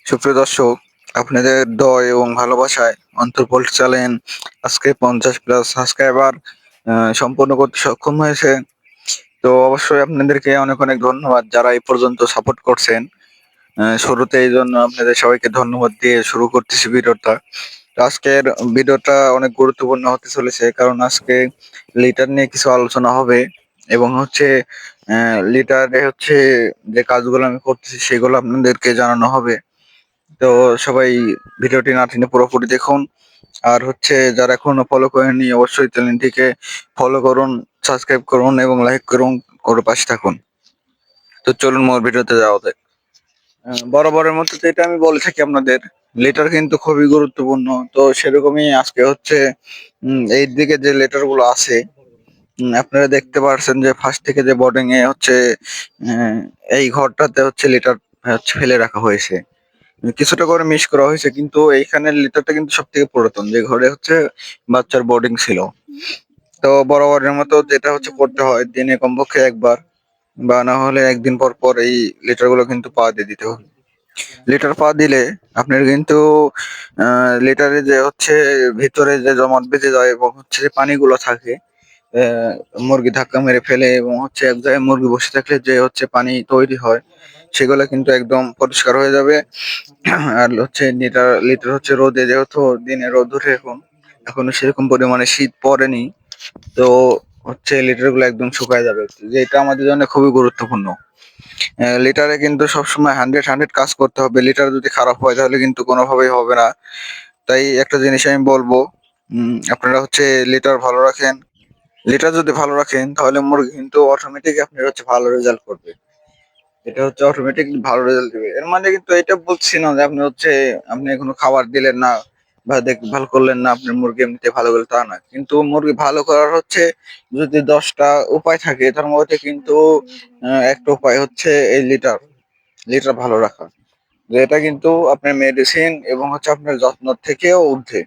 সুপ্রিয় দর্শক, আপনাদের দয় এবং ভালোবাসায় অন্তর্পল চ্যানেল আজকে 50+ সাবস্ক্রাইবার সম্পূর্ণ করতে সক্ষম হয়েছে। তো অবশ্যই আপনাদেরকে অনেক অনেক ধন্যবাদ যারা এই পর্যন্ত সাপোর্ট করছেন। শুরুতে এই জন্য আপনাদের সবাইকে ধন্যবাদ দিয়ে শুরু করতেছি ভিডিওটা। তো আজকের ভিডিওটা অনেক গুরুত্বপূর্ণ হতে চলেছে, কারণ আজকে লিটার নিয়ে কিছু আলোচনা হবে এবং হচ্ছে লিটারে হচ্ছে যে কাজগুলো আমি করতেছি সেগুলো আপনাদেরকে জানানো হবে। তো সবাই ভিডিওটি না টেনে পুরোপুরি দেখুন। আর হচ্ছে যারা এখনো ফলো করেননি অবশ্যই চ্যানেলটিকে ফলো করুন, সাবস্ক্রাইব করুন এবং লাইক করুন, করে পাশে থাকুন। তো চলুন মোর ভিডিওতে যাওয়া যাক। বরাবরের মতো যেটা আমি বলে থাকি আপনাদের, লেটার কিন্তু খুবই গুরুত্বপূর্ণ। তো সেরকমই আজকে হচ্ছে এই দিকে যে লেটার গুলো আছে, আপনারা দেখতে পাচ্ছেন যে ফার্স্ট থেকে যে বোর্ডিং এ হচ্ছে আহ, এই ঘরটাতে হচ্ছে লেটার হচ্ছে ফেলে রাখা হয়েছে, কিছুটা করে মিস করা হয়েছে, কিন্তু এইখানে লিটারটা কিন্তু সব থেকে পুরাতন যে ঘরে হচ্ছে বাচ্চার বোর্ডিং ছিল। তো বরাবরের মতো যেটা হচ্ছে করতে হয়, দিনে কমপক্ষে একবার বা না হলে একদিন পর পর এই লিটার গুলো কিন্তু পা দিয়ে দিতে হবে। লিটার পা দিলে আপনার কিন্তু লিটারে যে হচ্ছে ভিতরে যে জমাট বেঁধে যায় এবং হচ্ছে যে পানিগুলো থাকে, আহ, মুরগি ধাক্কা মেরে ফেলে এবং হচ্ছে এক জায়গায় মুরগি বসে থাকলে যে হচ্ছে পানি তৈরি হয়, সেগুলো কিন্তু একদম পরিষ্কার হয়ে যাবে। আর হচ্ছে লিটার লিটার হচ্ছে রোদে, যেহেতু দিনে রোদ উঠে এখনো সেরকম পরিমাণে শীত পড়েনি, তো হচ্ছে লিটার গুলো একদম শুকায় যাবে, যেটা আমাদের জন্য খুবই গুরুত্বপূর্ণ। লিটারে কিন্তু সবসময় 100 কাজ করতে হবে। লিটার যদি খারাপ হয় তাহলে কিন্তু কোনোভাবেই হবে না। তাই একটা জিনিস আমি বলবো, আপনারা হচ্ছে লিটার ভালো রাখেন। লিটার যদি ভালো রাখেন তাহলে মুরগি কিন্তু অটোমেটিক আপনার হচ্ছে ভালো রেজাল্ট করবে। এটা হচ্ছে অটোমেটিক ভালো রেজাল্ট দিবে। এর মানে কিন্তু এটা বলছি না যে আপনি হচ্ছে আপনি কোনো খাবার দিলেন না বা দেখভাল করলেন না, আপনার মুরগি এমনিতে ভালো গেল, তা না। কিন্তু মুরগি ভালো করার হচ্ছে যদি 10টা উপায় থাকে, তার মধ্যে কিন্তু একটা উপায় হচ্ছে এই লিটার লিটার ভালো রাখা। যেটা কিন্তু আপনার মেডিসিন এবং হচ্ছে আপনার যত্ন থেকেও ঊর্ধ্বে।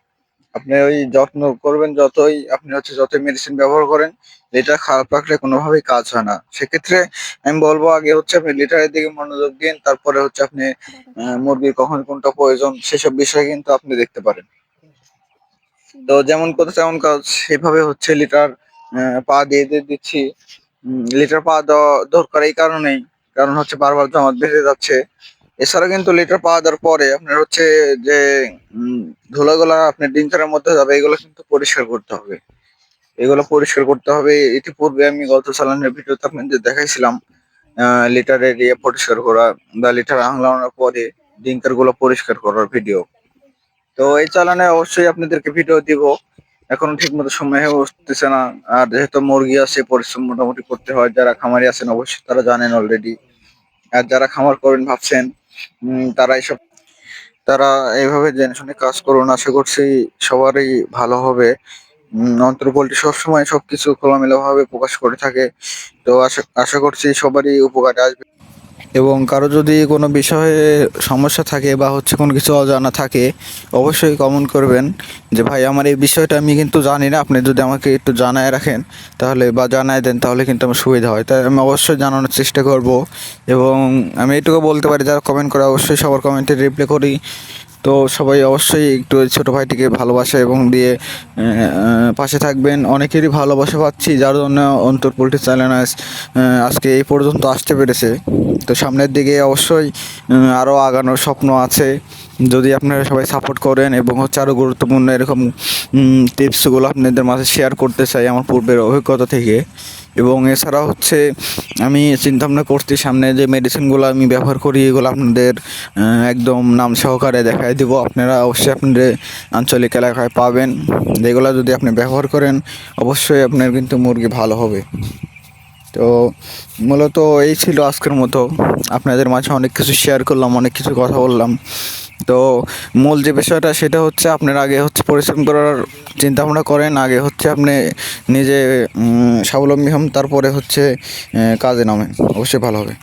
আপনি ওই যত্ন করবেন যতই, আপনি হচ্ছে যতই মেডিসিন ব্যবহার করেন, লিটার খারাপ রাখলে কোনোভাবেই কাজ হয় না। সেক্ষেত্রে আমি বলবো আগে হচ্ছে আপনি লিটারের দিকে মনোযোগ দিন, তারপরে হচ্ছে আপনি মুরগির কখন কোনটা প্রয়োজন সেসব বিষয়ে কিন্তু আপনি দেখতে পারেন। তো যেমন কথা তেমন কাজ, সেভাবে হচ্ছে লিটার পা দিয়ে দিচ্ছি। লিটার পা দেওয়া দরকার এই কারণেই, কারণ হচ্ছে বারবার জমাট বেঁধে যাচ্ছে। এছাড়া কিন্তু লিটার পা দেওয়ার পরে আপনার হচ্ছে যে উম, ধুলাগুলা আপনার ডিঙ্কারের মধ্যে যাবে, এগুলো কিন্তু পরিষ্কার করতে হবে। এগুলো পরিষ্কার করতে হবে। ইতিপূর্বে আমি গত চালানের ভিডিওতে আপনাদের দেখাইছিলাম লিটারের ইয়ে পরিষ্কার করা বা লিটার আংলানোর পরে ডিঙ্কার গুলো পরিষ্কার করার ভিডিও। তো এই চালানে অবশ্যই আপনাদেরকে ভিডিও দিব, এখন ঠিক মতো সময় হয়ে উঠতেছে না। আর যেহেতু মুরগি আছে, পরিশ্রম মোটামুটি করতে হয়। যারা খামারি আছেন অবশ্যই তারা জানেন অলরেডি। আর যারা খামার করবেন ভাবছেন, তারা এইসব, তারা এইভাবে জেনে শুনে কাজ করুন। আশা করছি সবারই ভালো হবে। অন্তর্বলটি সবসময় সবকিছু খোলামেলা ভাবে প্রকাশ করে থাকে। তো আশা আশা করছি সবারই উপকারে আসবে। এবং কারো যদি কোনো বিষয়ে সমস্যা থাকে বা হচ্ছে কোনো কিছু অজানা থাকে, অবশ্যই কমেন্ট করবেন যে ভাই আমার এই বিষয়টা আমি কিন্তু জানি না, আপনি যদি আমাকে একটু জানায় রাখেন তাহলে বা জানায় দেন তাহলে কিন্তু আমার সুবিধা হয়। তাই আমি অবশ্যই জানানোর চেষ্টা করব। এবং আমি এটুকু বলতে পারি, যারা কমেন্ট করে অবশ্যই সবার কমেন্টে রিপ্লাই করি। তো সবাই অবশ্যই একটু ওই ছোটো ভাইটিকে ভালোবাসা এবং দিয়ে পাশে থাকবেন। অনেকেরই ভালোবাসা পাচ্ছি, যার জন্য অন্তর পোল্ট্রি চ্যানেল আজকে এই পর্যন্ত আসতে পেরেছে। তো সামনের দিকে অবশ্যই আরও আগানোর স্বপ্ন আছে, যদি আপনারা সবাই সাপোর্ট করেন। এবং হচ্ছে আরও গুরুত্বপূর্ণ এরকম টিপসগুলো আপনাদের মাঝে শেয়ার করতে চাই আমার পূর্বের অভিজ্ঞতা থেকে। এবং এছাড়া হচ্ছে আমি চিন্তাভাবনা করছি সামনে যে মেডিসিনগুলো আমি ব্যবহার করি এগুলো আপনাদের একদম নাম সহকারে দেখাই দিব। আপনারা অবশ্যই আপনাদের আঞ্চলিক এলাকায় পাবেন, যেগুলো যদি আপনি ব্যবহার করেন অবশ্যই আপনার কিন্তু মুরগি ভালো হবে। তো মূলত এই ছিল আজকের মতো, আপনাদের মাঝে অনেক কিছু শেয়ার করলাম, অনেক কিছু কথা বললাম। তো মূল যে বিষয়টা সেটা হচ্ছে আপনার আগে হচ্ছে পরিশ্রম করার চিন্তা ভাবনা করেন, আগে হচ্ছে আপনি নিজে স্বাবলম্বী হন, তারপরে হচ্ছে কাজে নামেন, অবশ্যই ভালো হবে।